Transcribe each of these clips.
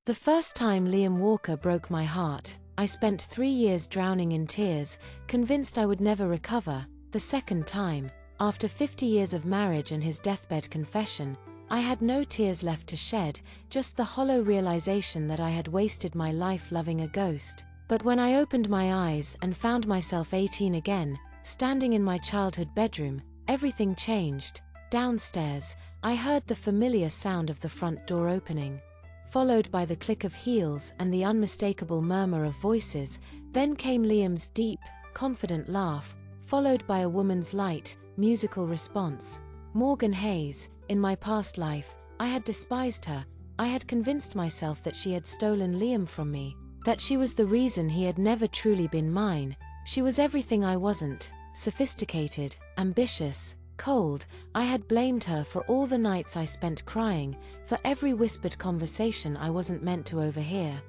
The first time Liam Walker broke my heart, I spent 3 years drowning in tears, convinced I would never recover. The second time, after 50 years of marriage and his deathbed confession, I had no tears left to shed, just the hollow realization that I had wasted my life loving a ghost. But when I opened my eyes and found myself 18 again, standing in my childhood bedroom, everything changed. Downstairs, I heard the familiar sound of the front door opening, followed by the click of heels and the unmistakable murmur of voices. Then came Liam's deep, confident laugh, followed by a woman's light, musical response. Morgan Hayes. In my past life, I had despised her. I had convinced myself that she had stolen Liam from me, that she was the reason he had never truly been mine. She was everything I wasn't: sophisticated, ambitious, cold. I had blamed her for all the nights I spent crying, for every whispered conversation I wasn't meant to overhear,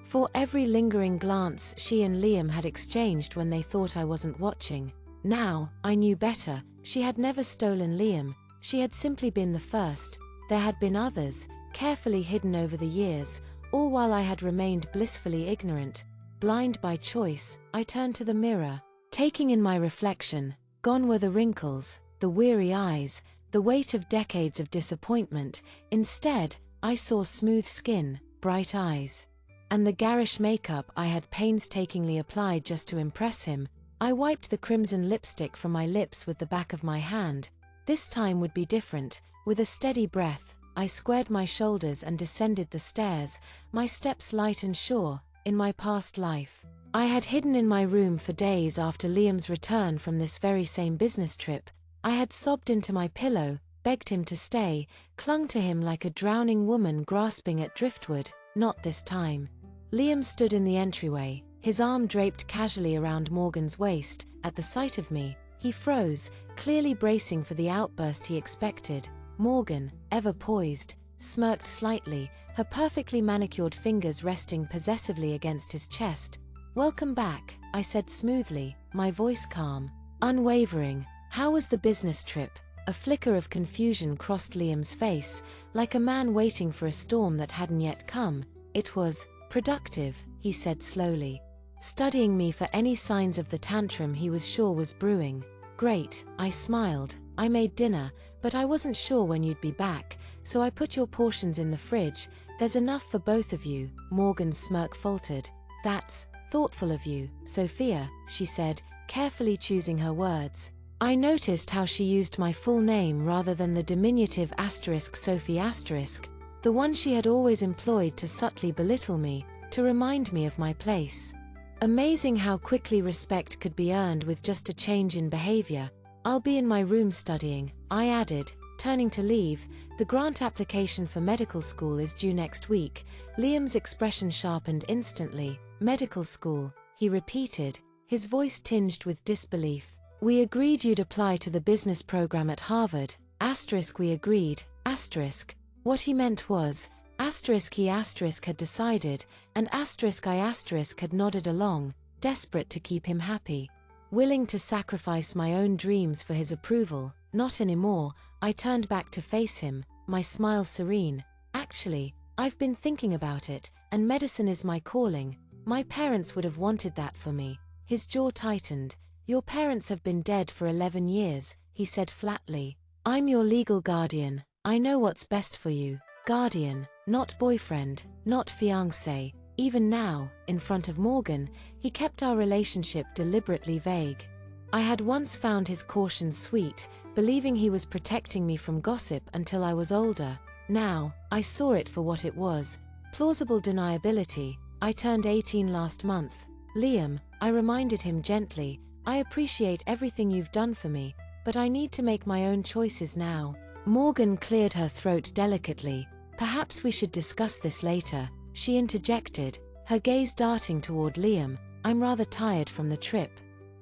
for every lingering glance she and Liam had exchanged when they thought I wasn't watching. Now, I knew better. She had never stolen Liam. She had simply been the first. There had been others, carefully hidden over the years, all while I had remained blissfully ignorant. Blind by choice, I turned to the mirror, taking in my reflection. Gone were the wrinkles, the weary eyes, the weight of decades of disappointment. Instead, I saw smooth skin, bright eyes, and the garish makeup I had painstakingly applied just to impress him. I wiped the crimson lipstick from my lips with the back of my hand. This time would be different. With a steady breath, I squared my shoulders and descended the stairs, my steps light and sure. In my past life, I had hidden in my room for days after Liam's return from this very same business trip. I had sobbed into my pillow, begged him to stay, clung to him like a drowning woman grasping at driftwood. Not this time. Liam stood in the entryway, his arm draped casually around Morgan's waist. At the sight of me, he froze, clearly bracing for the outburst he expected. Morgan, ever poised, smirked slightly, her perfectly manicured fingers resting possessively against his chest. "Welcome back," I said smoothly, my voice calm, unwavering. "How was the business trip?" A flicker of confusion crossed Liam's face, like a man waiting for a storm that hadn't yet come. "It was productive," he said slowly, studying me for any signs of the tantrum he was sure was brewing. "Great," I smiled. "I made dinner, but I wasn't sure when you'd be back, so I put your portions in the fridge. There's enough for both of you." Morgan's smirk faltered. "That's thoughtful of you, Sophia," she said, carefully choosing her words. I noticed how she used my full name rather than the diminutive Sophie asterisk, the one she had always employed to subtly belittle me, to remind me of my place. Amazing how quickly respect could be earned with just a change in behavior. "I'll be in my room studying," I added, turning to leave. "The grant application for medical school is due next week." Liam's expression sharpened instantly. "Medical school," he repeated, his voice tinged with disbelief. "We agreed you'd apply to the business program at Harvard. We agreed, What he meant was, he had decided, and I had nodded along, desperate to keep him happy. Willing to sacrifice my own dreams for his approval. Not anymore. I turned back to face him, my smile serene. "Actually, I've been thinking about it, and medicine is my calling. My parents would have wanted that for me." His jaw tightened. "Your parents have been dead for 11 years, he said flatly. "I'm your legal guardian. I know what's best for you." Guardian, not boyfriend, not fiancé. Even now, in front of Morgan, he kept our relationship deliberately vague. I had once found his caution sweet, believing he was protecting me from gossip until I was older. Now, I saw it for what it was: plausible deniability. "I turned 18 last month. Liam," I reminded him gently, "I appreciate everything you've done for me, but I need to make my own choices now." Morgan cleared her throat delicately. "Perhaps we should discuss this later," she interjected, her gaze darting toward Liam. "I'm rather tired from the trip."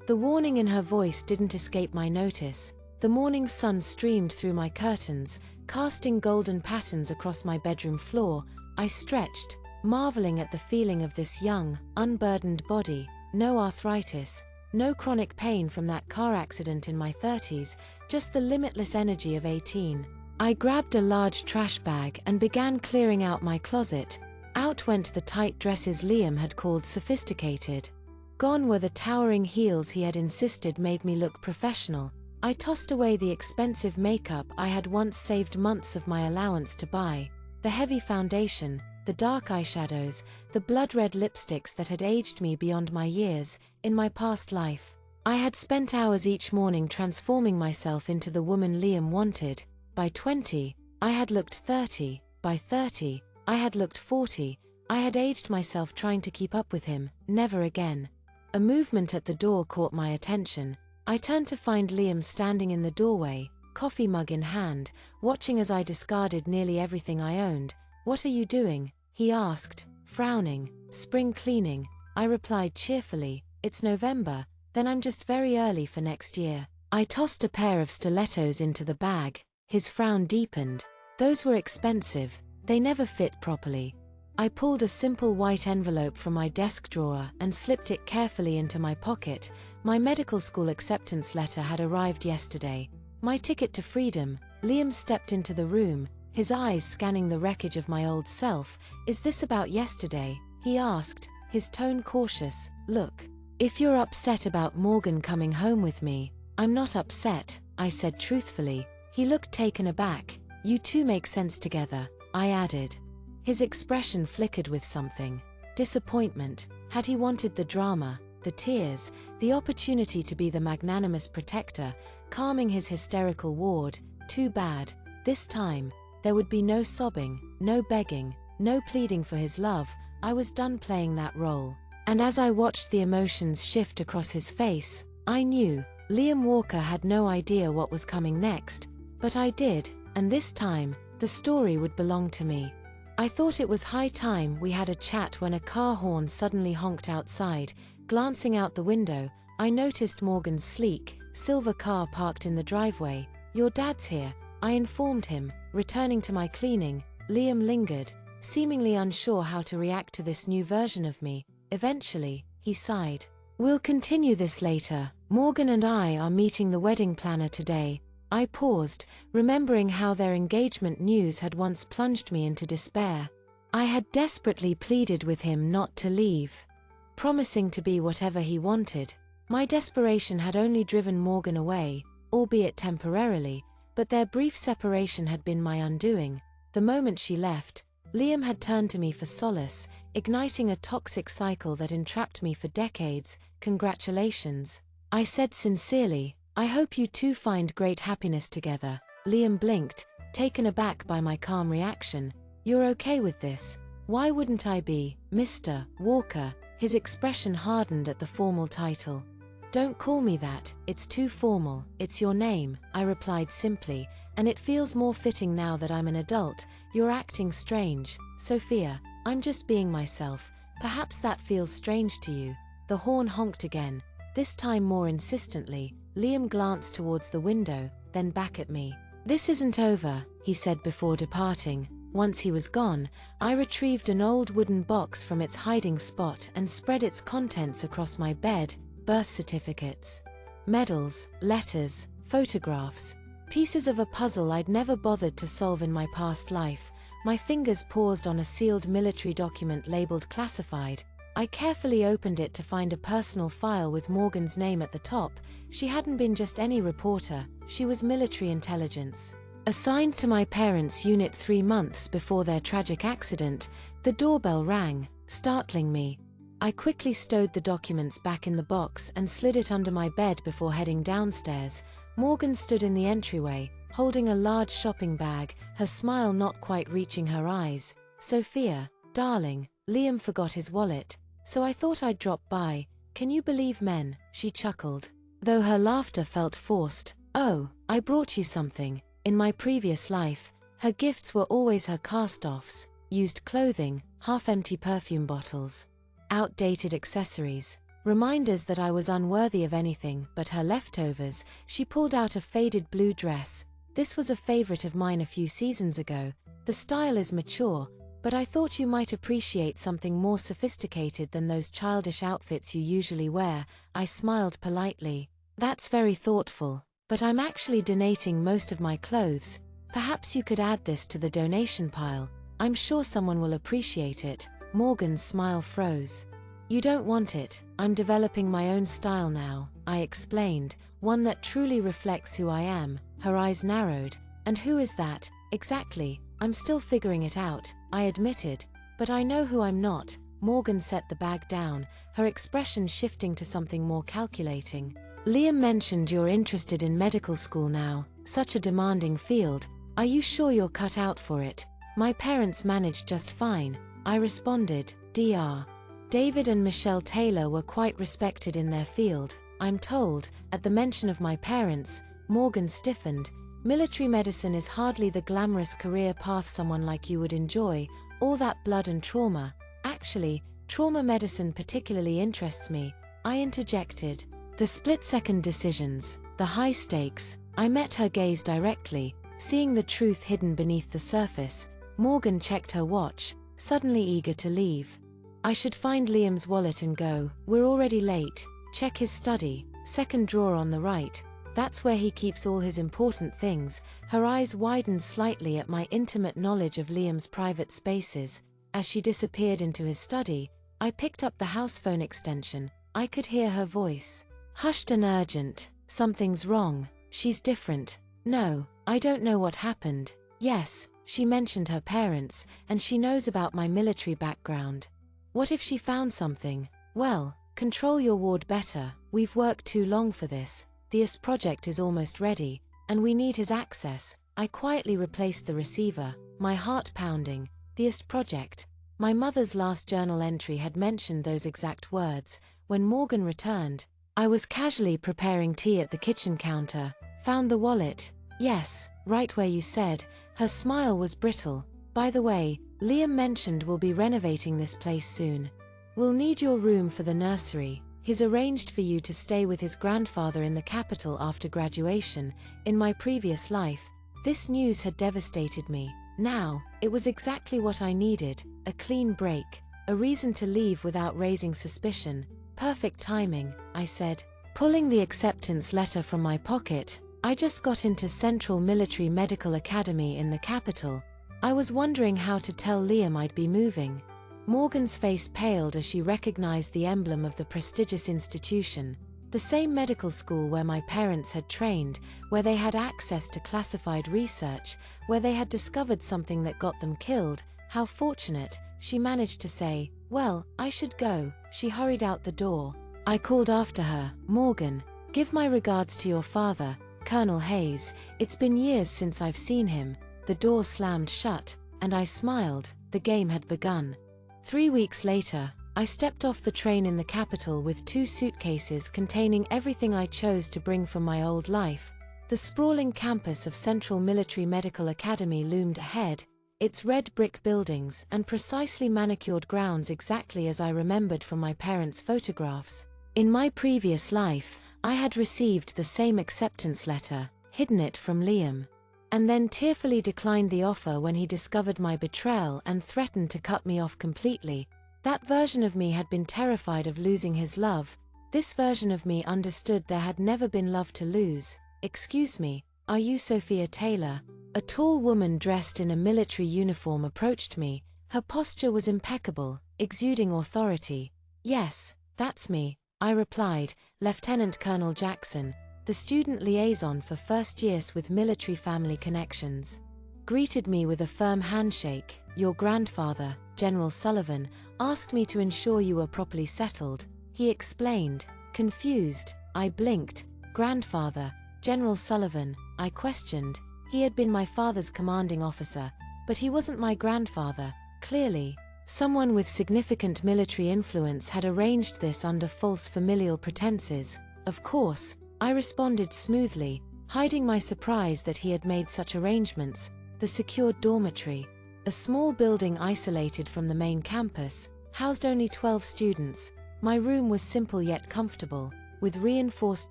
The warning in her voice didn't escape my notice. The morning sun streamed through my curtains, casting golden patterns across my bedroom floor. I stretched, marveling at the feeling of this young, unburdened body. No arthritis, no chronic pain from that car accident in my 30s, just the limitless energy of 18. I grabbed a large trash bag and began clearing out my closet. Out went the tight dresses Liam had called sophisticated. Gone were the towering heels he had insisted made me look professional. I tossed away the expensive makeup I had once saved months of my allowance to buy, the heavy foundation, the dark eyeshadows, the blood-red lipsticks that had aged me beyond my years. In my past life, I had spent hours each morning transforming myself into the woman Liam wanted. By 20, I had looked 30. By 30, I had looked 40. I had aged myself trying to keep up with him. Never again. A movement at the door caught my attention. I turned to find Liam standing in the doorway, coffee mug in hand, watching as I discarded nearly everything I owned. "What are you doing?" he asked, frowning. "Spring cleaning," I replied cheerfully. "It's November, then I'm just very early for next year." I tossed a pair of stilettos into the bag. His frown deepened. "Those were expensive. They never fit properly." I pulled a simple white envelope from my desk drawer and slipped it carefully into my pocket. My medical school acceptance letter had arrived yesterday. My ticket to freedom. Liam stepped into the room, his eyes scanning the wreckage of my old self. "Is this about yesterday?" he asked, his tone cautious. "Look, if you're upset about Morgan coming home with me, I'm not upset," I said truthfully. He looked taken aback. "You two make sense together," I added. His expression flickered with something. Disappointment. Had he wanted the drama, the tears, the opportunity to be the magnanimous protector, calming his hysterical ward? Too bad. This time, there would be no sobbing, no begging, no pleading for his love. I was done playing that role. And as I watched the emotions shift across his face, I knew Liam Walker had no idea what was coming next, but I did, and this time, the story would belong to me. I thought it was high time we had a chat when a car horn suddenly honked outside. Glancing out the window, I noticed Morgan's sleek, silver car parked in the driveway. "Your dad's here," I informed him, returning to my cleaning. Liam lingered, seemingly unsure how to react to this new version of me. Eventually, he sighed. "We'll continue this later. Morgan and I are meeting the wedding planner today." I paused, remembering how their engagement news had once plunged me into despair. I had desperately pleaded with him not to leave, promising to be whatever he wanted. My desperation had only driven Morgan away, albeit temporarily, but their brief separation had been my undoing. The moment she left, Liam had turned to me for solace, igniting a toxic cycle that entrapped me for decades. "Congratulations," I said sincerely. "I hope you two find great happiness together." Liam blinked, taken aback by my calm reaction. "You're okay with this?" "Why wouldn't I be, Mr. Walker?" His expression hardened at the formal title. "Don't call me that, it's too formal. It's your name," I replied simply, "and it feels more fitting now that I'm an adult." "You're acting strange, Sophia." "I'm just being myself." "Perhaps that feels strange to you." The horn honked again, this time more insistently. Liam glanced towards the window, then back at me. "This isn't over," he said before departing. Once he was gone, I retrieved an old wooden box from its hiding spot and spread its contents across my bed. Birth certificates, medals, letters, photographs, pieces of a puzzle I'd never bothered to solve in my past life. My fingers paused on a sealed military document labeled classified. I carefully opened it to find a personal file with Morgan's name at the top. She hadn't been just any reporter, she was military intelligence. Assigned to my parents' unit 3 months before their tragic accident. The doorbell rang, startling me. I quickly stowed the documents back in the box and slid it under my bed before heading downstairs. Morgan stood in the entryway, holding a large shopping bag, her smile not quite reaching her eyes. "Sophia, darling, Liam forgot his wallet, so I thought I'd drop by. Can you believe men?" she chuckled, though her laughter felt forced. "Oh, I brought you something." In my previous life, her gifts were always her cast-offs, used clothing, half-empty perfume bottles, outdated accessories, reminders that I was unworthy of anything but her leftovers. She pulled out a faded blue dress. "This was a favorite of mine a few seasons ago. The style is mature, but I thought you might appreciate something more sophisticated than those childish outfits you usually wear." I smiled politely. "That's very thoughtful, but I'm actually donating most of my clothes. Perhaps you could add this to the donation pile." I'm sure someone will appreciate it. Morgan's smile froze. You don't want it. I'm developing my own style now, I explained, one that truly reflects who I am. Her eyes narrowed. And who is that, exactly? I'm still figuring it out, I admitted. But I know who I'm not. Morgan set the bag down, her expression shifting to something more calculating. Liam mentioned you're interested in medical school now, such a demanding field. Are you sure you're cut out for it? My parents managed just fine, I responded. Dr. David and Michelle Taylor were quite respected in their field, I'm told. At the mention of my parents, Morgan stiffened. Military medicine is hardly the glamorous career path someone like you would enjoy, all that blood and trauma. Actually, trauma medicine particularly interests me, I interjected. The split-second decisions, the high stakes. I met her gaze directly, seeing the truth hidden beneath the surface. Morgan checked her watch, suddenly eager to leave. I should find Liam's wallet and go. We're already late. Check his study, second drawer on the right. That's where he keeps all his important things. Her eyes widened slightly at my intimate knowledge of Liam's private spaces. As she disappeared into his study, I picked up the house phone extension. I could hear her voice. Hushed and urgent. Something's wrong. She's different. No, I don't know what happened. Yes, she mentioned her parents, and she knows about my military background. What if she found something? Well, control your ward better. We've worked too long for this. The project is almost ready, and we need his access. I quietly replaced the receiver, my heart pounding. The project. My mother's last journal entry had mentioned those exact words. When Morgan returned, I was casually preparing tea at the kitchen counter. Found the wallet. Yes, right where you said. Her smile was brittle. By the way, Liam mentioned we'll be renovating this place soon. We'll need your room for the nursery. He's arranged for you to stay with his grandfather in the capital after graduation. In my previous life, this news had devastated me. Now, it was exactly what I needed, a clean break, a reason to leave without raising suspicion. Perfect timing, I said, pulling the acceptance letter from my pocket. I just got into Central Military Medical Academy in the capital. I was wondering how to tell Liam I'd be moving. Morgan's face paled as she recognized the emblem of the prestigious institution, the same medical school where my parents had trained, where they had access to classified research, where they had discovered something that got them killed. How fortunate, she managed to say. Well, I should go. She hurried out the door. I called after her. Morgan, give my regards to your father, Colonel Hayes. It's been years since I've seen him. The door slammed shut, and I smiled. The game had begun. 3 weeks later, I stepped off the train in the capital with 2 suitcases containing everything I chose to bring from my old life. The sprawling campus of Central Military Medical Academy loomed ahead, its red brick buildings and precisely manicured grounds exactly as I remembered from my parents' photographs. In my previous life, I had received the same acceptance letter, hidden it from Liam, and then tearfully declined the offer when he discovered my betrayal and threatened to cut me off completely. That version of me had been terrified of losing his love. This version of me understood there had never been love to lose. Excuse me, are you Sophia Taylor? A tall woman dressed in a military uniform approached me. Her posture was impeccable, exuding authority. Yes, that's me, I replied. Lieutenant Colonel Jackson, the student liaison for first years with military family connections, greeted me with a firm handshake. Your grandfather, General Sullivan, asked me to ensure you were properly settled, he explained. Confused, I blinked. Grandfather, General Sullivan, I questioned. He had been my father's commanding officer, but he wasn't my grandfather. Clearly, someone with significant military influence had arranged this under false familial pretenses. Of course, I responded smoothly, hiding my surprise that he had made such arrangements. The secured dormitory, a small building isolated from the main campus, housed only 12 students. My room was simple yet comfortable, with reinforced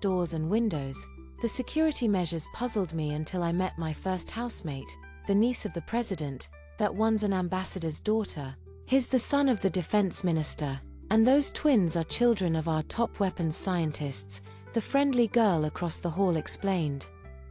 doors and windows. The security measures puzzled me until I met my first housemate, the niece of the president, that one's an ambassador's daughter. He's the son of the defense minister, and those twins are children of our top weapons scientists, the friendly girl across the hall explained.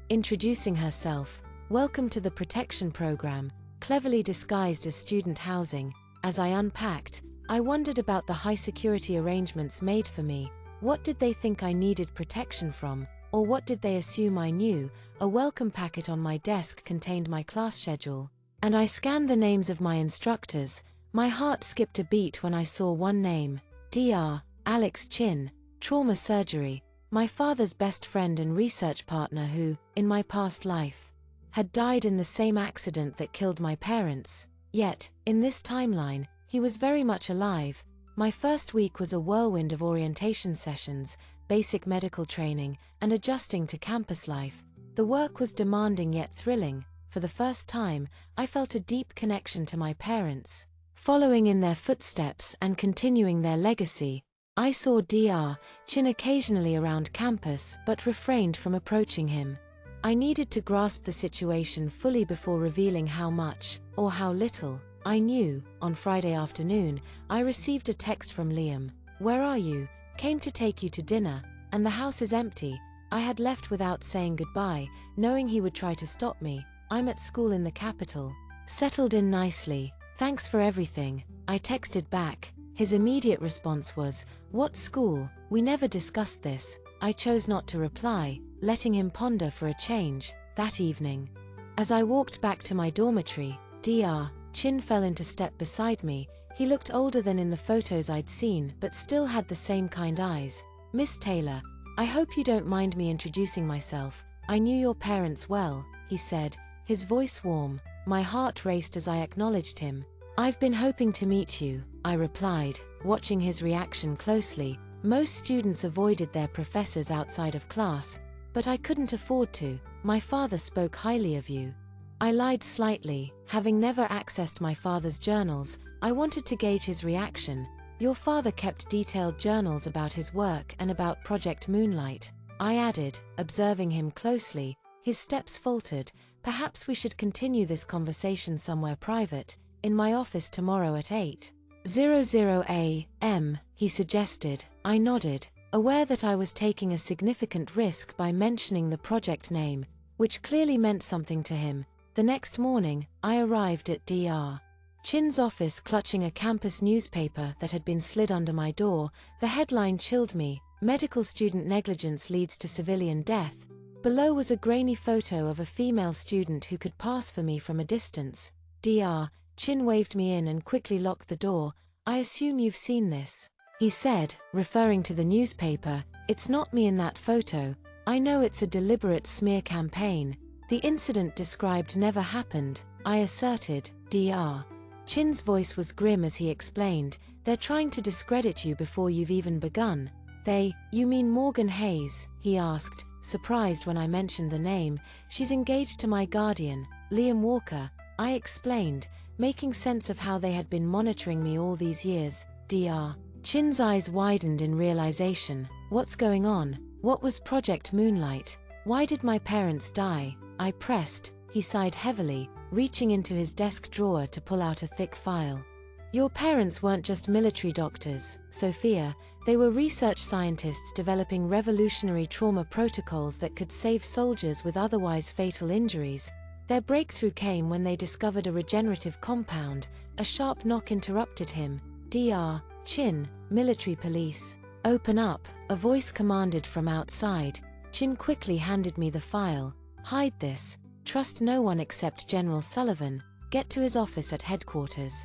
Introducing herself, welcome to the protection program, cleverly disguised as student housing. As I unpacked, I wondered about the high security arrangements made for me. What did they think I needed protection from? Or what did they assume I knew? A welcome packet on my desk contained my class schedule, and I scanned the names of my instructors. My heart skipped a beat when I saw one name: Dr. Alex Chin, trauma surgery, my father's best friend and research partner who, in my past life, had died in the same accident that killed my parents. Yet, in this timeline, he was very much alive. My first week was a whirlwind of orientation sessions, basic medical training, and adjusting to campus life. The work was demanding yet thrilling. For the first time, I felt a deep connection to my parents. Following in their footsteps and continuing their legacy, I saw Dr. Chin occasionally around campus but refrained from approaching him. I needed to grasp the situation fully before revealing how much, or how little, I knew. On Friday afternoon, I received a text from Liam. "Where are you? Came to take you to dinner, and the house is empty." I had left without saying goodbye, knowing he would try to stop me. "I'm at school in the capital. Settled in nicely. Thanks for everything," I texted back. His immediate response was, "What school? We never discussed this." I chose not to reply, letting him ponder for a change. That evening, as I walked back to my dormitory, Dr. Chin fell into step beside me. He looked older than in the photos I'd seen, but still had the same kind eyes. "Miss Taylor, I hope you don't mind me introducing myself. I knew your parents well," he said, his voice warm. My heart raced as I acknowledged him. "I've been hoping to meet you," I replied, watching his reaction closely. Most students avoided their professors outside of class, but I couldn't afford to. "My father spoke highly of you." I lied slightly, having never accessed my father's journals. I wanted to gauge his reaction. "Your father kept detailed journals about his work and about Project Moonlight," I added, observing him closely. His steps faltered. "Perhaps we should continue this conversation somewhere private, in my office tomorrow at 8:00 a.m., he suggested. I nodded, aware that I was taking a significant risk by mentioning the project name, which clearly meant something to him. The next morning, I arrived at Dr. Chin's office clutching a campus newspaper that had been slid under my door. The headline chilled me: "Medical Student Negligence Leads to Civilian Death." Below was a grainy photo of a female student who could pass for me from a distance. Dr. Chin waved me in and quickly locked the door. "I assume you've seen this," he said, referring to the newspaper. "It's not me in that photo. I know it's a deliberate smear campaign. The incident described never happened," I asserted. Dr. Chin's voice was grim as he explained, "They're trying to discredit you before you've even begun." You mean Morgan Hayes?" he asked, surprised when I mentioned the name. "She's engaged to my guardian, Liam Walker," I explained, making sense of how they had been monitoring me all these years. Dr. Chin's eyes widened in realization. "What's going on? What was Project Moonlight? Why did my parents die?" I pressed. He sighed heavily, reaching into his desk drawer to pull out a thick file. "Your parents weren't just military doctors, Sophia. They were research scientists developing revolutionary trauma protocols that could save soldiers with otherwise fatal injuries. Their breakthrough came when they discovered a regenerative compound." A sharp knock interrupted him. "Dr. Chin, military police. Open up," a voice commanded from outside. Chin quickly handed me the file. "Hide this. Trust no one except General Sullivan. Get to his office at headquarters.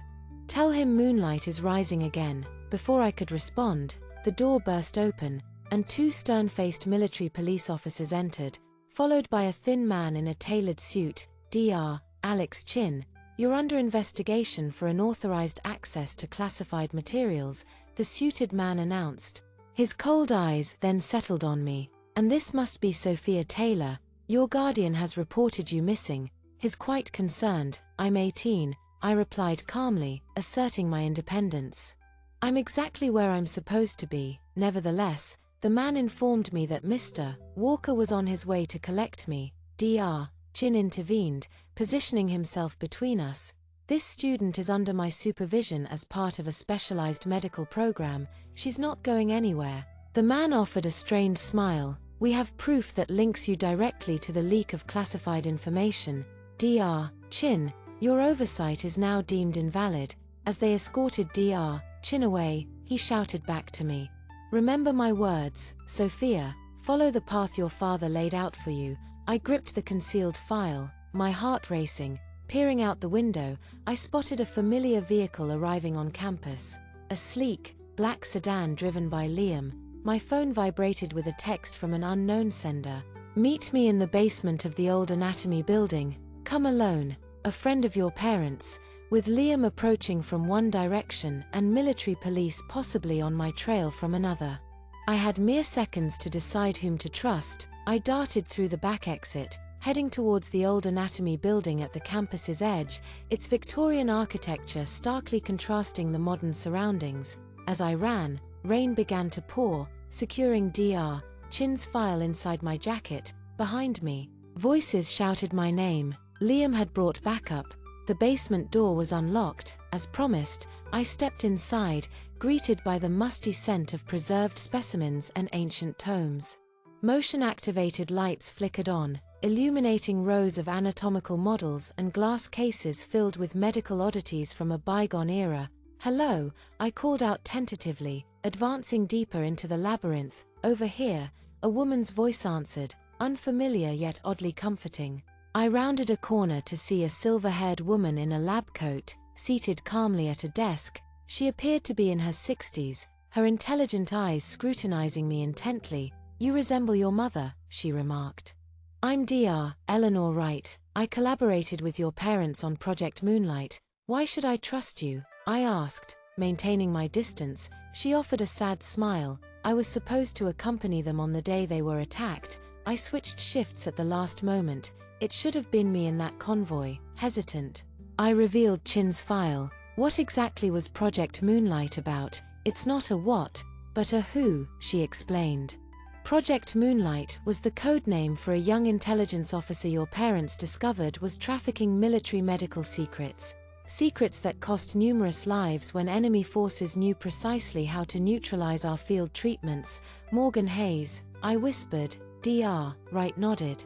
Tell him Moonlight is rising again." Before I could respond, the door burst open, and two stern-faced military police officers entered, followed by a thin man in a tailored suit. "Dr. Alex Chin, you're under investigation for unauthorized access to classified materials," the suited man announced. His cold eyes then settled on me. "And this must be Sophia Taylor. Your guardian has reported you missing. He's quite concerned." "I'm 18, I replied calmly, asserting my independence. "I'm exactly where I'm supposed to be." Nevertheless, the man informed me that Mr. Walker was on his way to collect me. Dr. Chin intervened, positioning himself between us. "This student is under my supervision as part of a specialized medical program. She's not going anywhere." The man offered a strained smile. "We have proof that links you directly to the leak of classified information." Dr. Chin, Your oversight is now deemed invalid. As they escorted Dr. Chin away, he shouted back to me. Remember my words, Sophia, follow the path your father laid out for you. I gripped the concealed file, my heart racing. Peering out the window, I spotted a familiar vehicle arriving on campus. A sleek, black sedan driven by Liam. My phone vibrated with a text from an unknown sender. Meet me in the basement of the old anatomy building. Come alone. A friend of your parents. With Liam approaching from one direction and military police possibly on my trail from another. I had mere seconds to decide whom to trust. I darted through the back exit, heading towards the old anatomy building at the campus's edge, its Victorian architecture starkly contrasting the modern surroundings. As I ran, rain began to pour, securing Dr. Chin's file inside my jacket. Behind me, voices shouted my name. Liam had brought backup. The basement door was unlocked. As promised, I stepped inside, greeted by the musty scent of preserved specimens and ancient tomes. Motion-activated lights flickered on, illuminating rows of anatomical models and glass cases filled with medical oddities from a bygone era. Hello, I called out tentatively, advancing deeper into the labyrinth. Over here, a woman's voice answered, unfamiliar yet oddly comforting. I rounded a corner to see a silver-haired woman in a lab coat, seated calmly at a desk. She appeared to be in her 60s, her intelligent eyes scrutinizing me intently. You resemble your mother, she remarked. I'm Dr. Eleanor Wright. I collaborated with your parents on Project Moonlight. Why should I trust you? I asked, maintaining my distance. She offered a sad smile. I was supposed to accompany them on the day they were attacked. I switched shifts at the last moment. It should have been me in that convoy. Hesitant, I revealed Chin's file. What exactly was Project Moonlight about? It's not a what, but a who, she explained. Project Moonlight was the code name for a young intelligence officer your parents discovered was trafficking military medical secrets. Secrets that cost numerous lives when enemy forces knew precisely how to neutralize our field treatments. Morgan Hayes, I whispered. Dr. Wright nodded.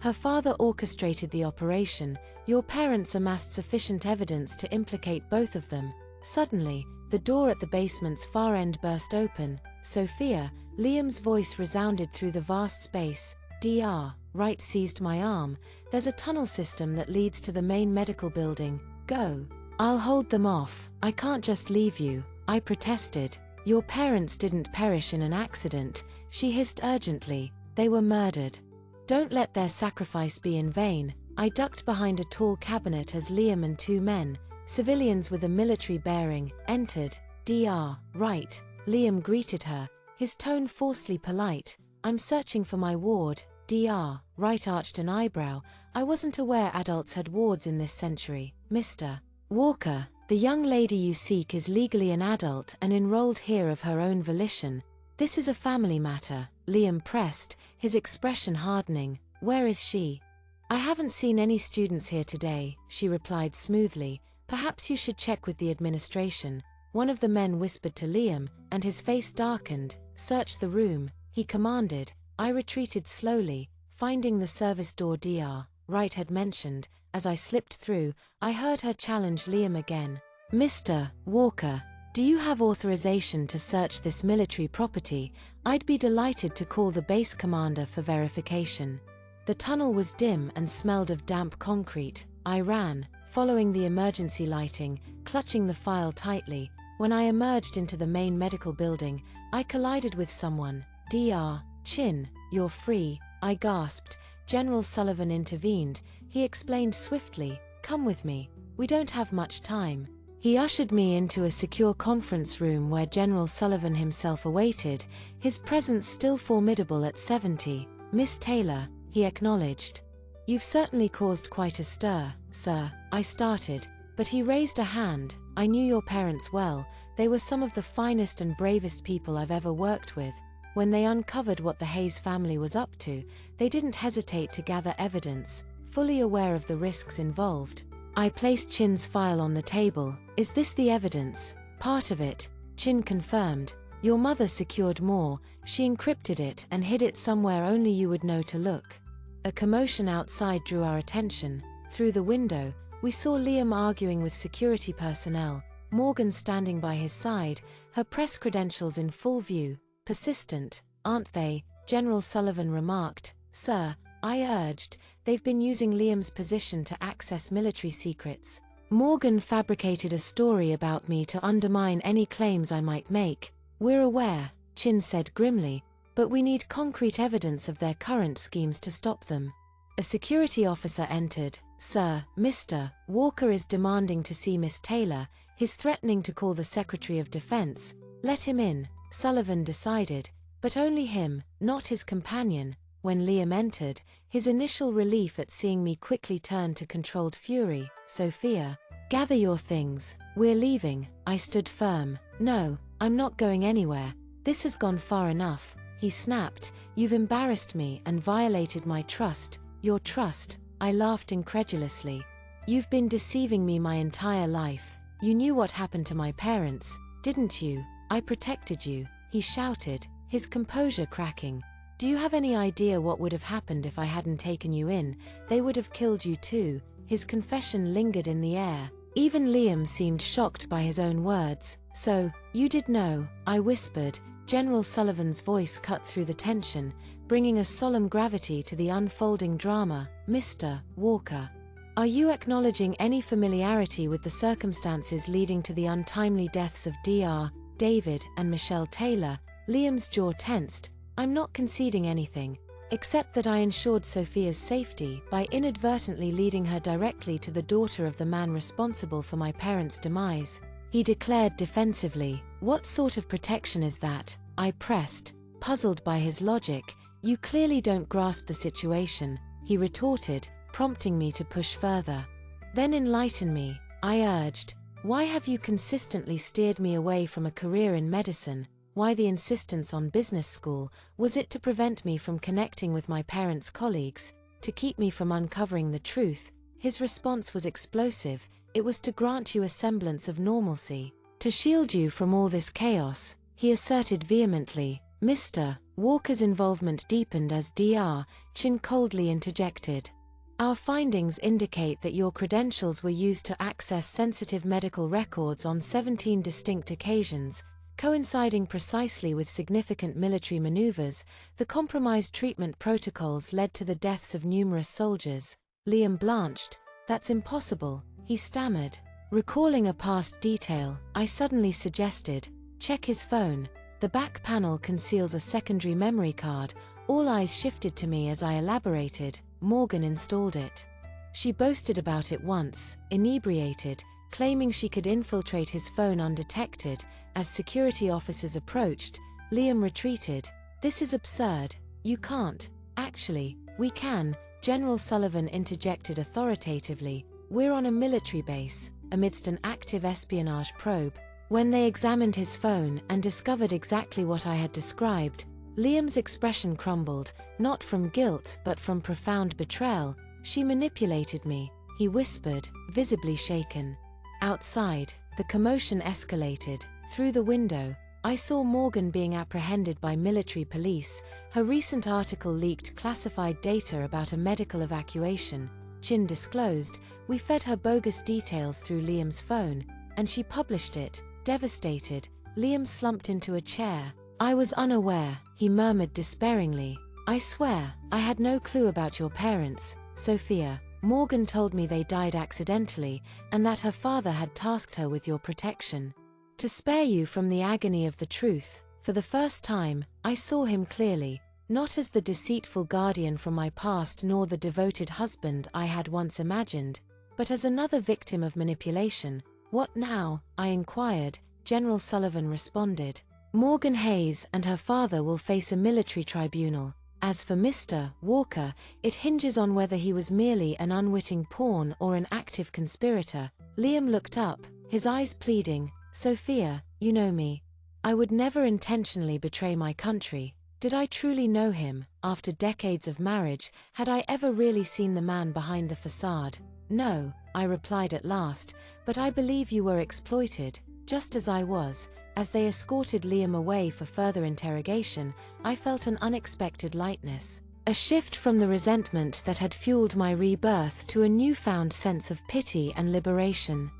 Her father orchestrated the operation. Your parents amassed sufficient evidence to implicate both of them. Suddenly, the door at the basement's far end burst open. Sophia, Liam's voice resounded through the vast space. Dr. Wright seized my arm. There's a tunnel system that leads to the main medical building. Go. I'll hold them off. I can't just leave you, I protested. Your parents didn't perish in an accident, she hissed urgently. They were murdered. Don't let their sacrifice be in vain. I ducked behind a tall cabinet as Liam and two men, civilians with a military bearing, entered. Dr. Wright. Liam greeted her, his tone forcefully polite. I'm searching for my ward. Dr. Wright arched an eyebrow. I wasn't aware adults had wards in this century. Mr. Walker, the young lady you seek is legally an adult and enrolled here of her own volition. This is a family matter, Liam pressed, his expression hardening. Where is she? I haven't seen any students here today, she replied smoothly. Perhaps you should check with the administration. One of the men whispered to Liam, and his face darkened. Search the room, he commanded. I retreated slowly, finding the service door Dr. Wright had mentioned. As I slipped through, I heard her challenge Liam again. Mr. Walker, do you have authorization to search this military property? I'd be delighted to call the base commander for verification. The tunnel was dim and smelled of damp concrete. I ran, following the emergency lighting, clutching the file tightly. When I emerged into the main medical building, I collided with someone. Dr. Chin, you're free, I gasped. General Sullivan intervened. He explained swiftly, come with me. We don't have much time. He ushered me into a secure conference room where General Sullivan himself awaited, his presence still formidable at 70. Miss Taylor, he acknowledged. You've certainly caused quite a stir, sir, I started, but he raised a hand. I knew your parents well. They were some of the finest and bravest people I've ever worked with. When they uncovered what the Hayes family was up to, they didn't hesitate to gather evidence, fully aware of the risks involved. I placed Chin's file on the table. Is this the evidence? Part of it, Chin confirmed. Your mother secured more. She encrypted it and hid it somewhere only you would know to look. A commotion outside drew our attention. Through the window, We saw Liam arguing with security personnel, Morgan standing by his side, her press credentials in full view. Persistent, aren't they? General Sullivan remarked. Sir, I urged, they've been using Liam's position to access military secrets. Morgan fabricated a story about me to undermine any claims I might make. We're aware, Chin said grimly, but we need concrete evidence of their current schemes to stop them. A security officer entered. Sir, Mr. Walker is demanding to see Miss Taylor. He's threatening to call the Secretary of Defense. Let him in, Sullivan decided, but only him, not his companion. When Liam entered, his initial relief at seeing me quickly turned to controlled fury. Sophia, gather your things. We're leaving. I stood firm. No, I'm not going anywhere. This has gone far enough. He snapped. You've embarrassed me and violated my trust. Your trust? I laughed incredulously. You've been deceiving me my entire life. You knew what happened to my parents, didn't you? I protected you, he shouted, his composure cracking. Do you have any idea what would have happened if I hadn't taken you in? They would have killed you too. His confession lingered in the air. Even Liam seemed shocked by his own words. So, you did know, I whispered. General Sullivan's voice cut through the tension, bringing a solemn gravity to the unfolding drama. Mr. Walker, are you acknowledging any familiarity with the circumstances leading to the untimely deaths of Dr. David and Michelle Taylor? Liam's jaw tensed. I'm not conceding anything, except that I ensured Sophia's safety by inadvertently leading her directly to the daughter of the man responsible for my parents' demise. He declared defensively. What sort of protection is that? I pressed, puzzled by his logic. You clearly don't grasp the situation, he retorted, prompting me to push further. Then enlighten me, I urged. Why have you consistently steered me away from a career in medicine? Why the insistence on business school? Was it to prevent me from connecting with my parents' colleagues? To keep me from uncovering the truth? His response was explosive. It was to grant you a semblance of normalcy. To shield you from all this chaos, he asserted vehemently. Mr. Walker's involvement deepened as Dr. Chin coldly interjected. Our findings indicate that your credentials were used to access sensitive medical records on 17 distinct occasions, coinciding precisely with significant military maneuvers. The compromised treatment protocols led to the deaths of numerous soldiers. Liam blanched. That's impossible, he stammered. Recalling a past detail, I suddenly suggested, check his phone. The back panel conceals a secondary memory card. All eyes shifted to me as I elaborated. Morgan installed it. She boasted about it once, inebriated, claiming she could infiltrate his phone undetected. As security officers approached, Liam retreated. This is absurd. You can't. Actually, we can, General Sullivan interjected authoritatively. We're on a military base, amidst an active espionage probe. When they examined his phone and discovered exactly what I had described, Liam's expression crumbled, not from guilt but from profound betrayal. She manipulated me, he whispered, visibly shaken. Outside, the commotion escalated. Through the window, I saw Morgan being apprehended by military police. Her recent article leaked classified data about a medical evacuation. Chin disclosed. We fed her bogus details through Liam's phone, and she published it. Devastated, Liam slumped into a chair. I was unaware, he murmured despairingly. I swear, I had no clue about your parents, Sophia. Morgan told me they died accidentally, and that her father had tasked her with your protection. To spare you from the agony of the truth. For the first time, I saw him clearly, not as the deceitful guardian from my past nor the devoted husband I had once imagined, but as another victim of manipulation. What now? I inquired. General Sullivan responded. Morgan Hayes and her father will face a military tribunal. As for Mr. Walker, it hinges on whether he was merely an unwitting pawn or an active conspirator. Liam looked up, his eyes pleading. Sophia, you know me. I would never intentionally betray my country. Did I truly know him? After decades of marriage, had I ever really seen the man behind the facade? No, I replied at last, but I believe you were exploited, just as I was. As they escorted Liam away for further interrogation, I felt an unexpected lightness. A shift from the resentment that had fueled my rebirth to a newfound sense of pity and liberation.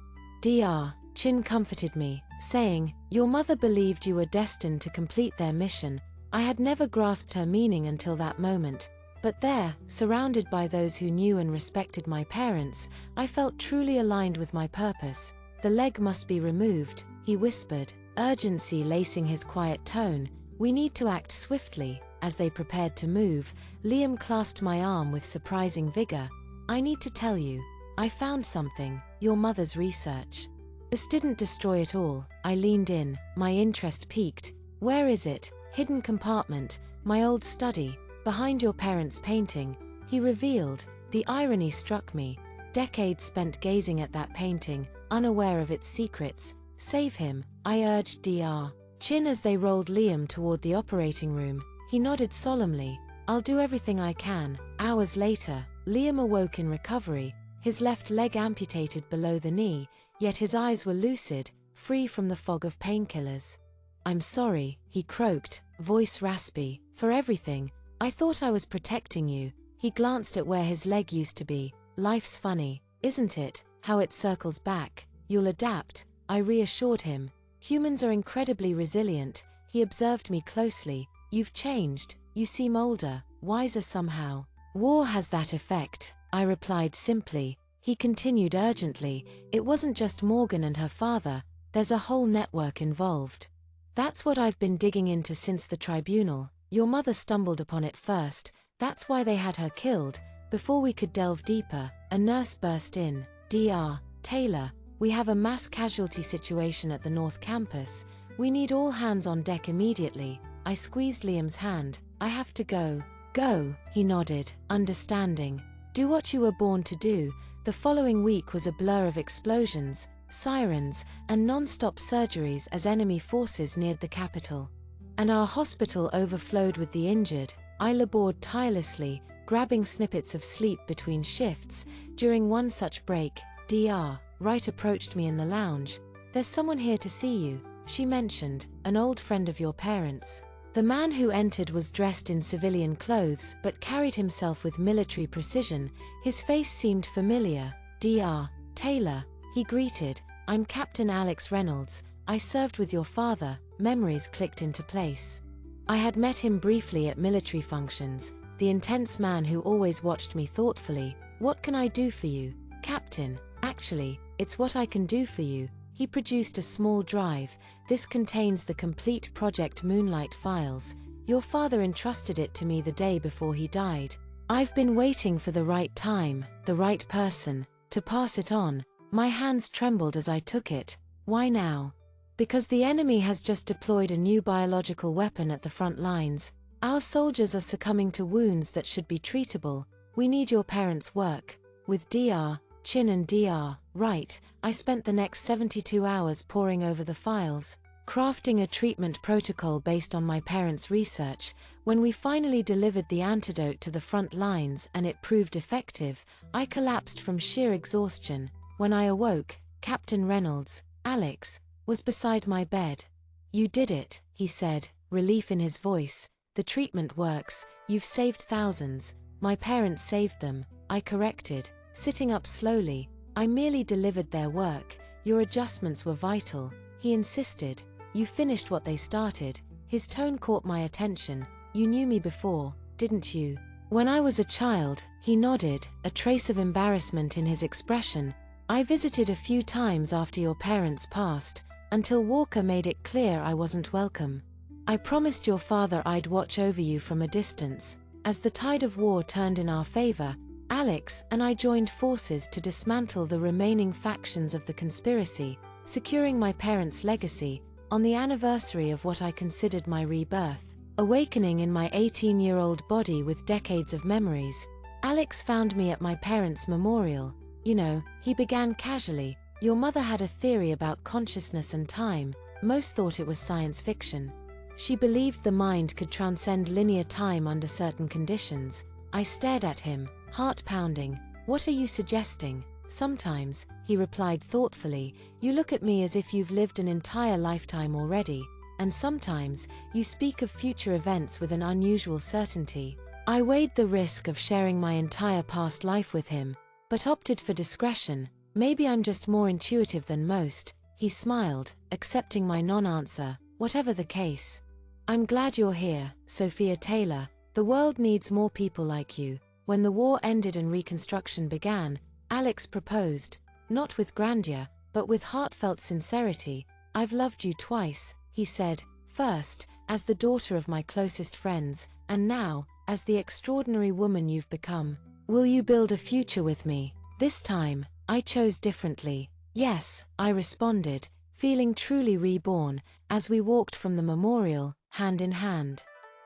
Dr. Chin comforted me, saying, "Your mother believed you were destined to complete their mission." I had never grasped her meaning until that moment. But there, surrounded by those who knew and respected my parents, I felt truly aligned with my purpose. "The leg must be removed," he whispered, urgency lacing his quiet tone. "We need to act swiftly." As they prepared to move, Liam clasped my arm with surprising vigor. "I need to tell you. I found something, your mother's research." This didn't destroy it all. I leaned in, my interest piqued. "Where is it?" "Hidden compartment, my old study, behind your parents' painting," he revealed. The irony struck me. Decades spent gazing at that painting, unaware of its secrets. "Save him," I urged Dr. Chin as they rolled Liam toward the operating room. He nodded solemnly. "I'll do everything I can." Hours later, Liam awoke in recovery, his left leg amputated below the knee, yet his eyes were lucid, free from the fog of painkillers. "I'm sorry," he croaked, voice raspy, "for everything. I thought I was protecting you." He glanced at where his leg used to be. "Life's funny, isn't it? How it circles back." "You'll adapt," I reassured him. "Humans are incredibly resilient." He observed me closely. "You've changed. You seem older, wiser somehow." "War has that effect," I replied simply. He continued urgently, "It wasn't just Morgan and her father. There's a whole network involved. That's what I've been digging into since the tribunal. Your mother stumbled upon it first. That's why they had her killed." Before we could delve deeper, a nurse burst in. "Dr. Taylor, we have a mass casualty situation at the North Campus. We need all hands on deck immediately." I squeezed Liam's hand. "I have to go." "Go," he nodded, understanding. "Do what you were born to do." The following week was a blur of explosions, sirens, and non-stop surgeries as enemy forces neared the capital. And our hospital overflowed with the injured. I labored tirelessly, grabbing snippets of sleep between shifts. During one such break, Dr. Wright approached me in the lounge. "There's someone here to see you," she mentioned, "an old friend of your parents." The man who entered was dressed in civilian clothes but carried himself with military precision. His face seemed familiar. "Dr. Taylor," he greeted. "I'm Captain Alex Reynolds. I served with your father." Memories clicked into place. I had met him briefly at military functions, the intense man who always watched me thoughtfully. "What can I do for you, Captain?" "Actually, it's what I can do for you." He produced a small drive. "This contains the complete Project Moonlight files. Your father entrusted it to me the day before he died. I've been waiting for the right time, the right person, to pass it on." My hands trembled as I took it. "Why now?" "Because the enemy has just deployed a new biological weapon at the front lines. Our soldiers are succumbing to wounds that should be treatable. We need your parents' work." With Dr. Chin and Dr. Wright, I spent the next 72 hours poring over the files, crafting a treatment protocol based on my parents' research. When we finally delivered the antidote to the front lines and it proved effective, I collapsed from sheer exhaustion. When I awoke, Captain Reynolds, Alex, was beside my bed. "You did it," he said, relief in his voice. "The treatment works. You've saved thousands." "My parents saved them," I corrected, sitting up slowly. "I merely delivered their work. Your adjustments were vital." He insisted. "You finished what they started." His tone caught my attention. "You knew me before, didn't you?" "When I was a child," he nodded, a trace of embarrassment in his expression. "I visited a few times after your parents passed, until Walker made it clear I wasn't welcome. I promised your father I'd watch over you from a distance." As the tide of war turned in our favor, Alex and I joined forces to dismantle the remaining factions of the conspiracy, securing my parents' legacy. On the anniversary of what I considered my rebirth, awakening in my 18-year-old body with decades of memories, Alex found me at my parents' memorial. "You know," he began casually, "your mother had a theory about consciousness and time. Most thought it was science fiction. She believed the mind could transcend linear time under certain conditions." I stared at him, heart pounding. "What are you suggesting?" "Sometimes," he replied thoughtfully, "you look at me as if you've lived an entire lifetime already, and sometimes you speak of future events with an unusual certainty. I weighed the risk of sharing my entire past life with him, but opted for discretion. Maybe I'm just more intuitive than most, he smiled, accepting my non-answer. Whatever the case, I'm glad you're here, Sophia Taylor. The world needs more people like you. When the war ended and Reconstruction began, Alex proposed, not with grandeur, but with heartfelt sincerity. I've loved you twice, he said, first, as the daughter of my closest friends, and now, as the extraordinary woman you've become. Will you build a future with me? This time, I chose differently. Yes, I responded, feeling truly reborn, as we walked from the memorial, hand in hand.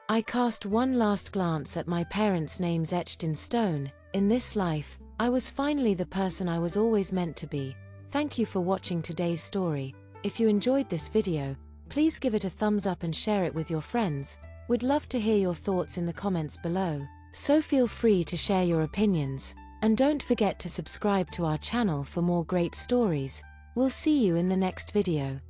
I cast one last glance at my parents' names etched in stone. In this life, I was finally the person I was always meant to be. Thank you for watching today's story. If you enjoyed this video, please give it a thumbs up and share it with your friends. We'd love to hear your thoughts in the comments below, so feel free to share your opinions. And don't forget to subscribe to our channel for more great stories. We'll see you in the next video.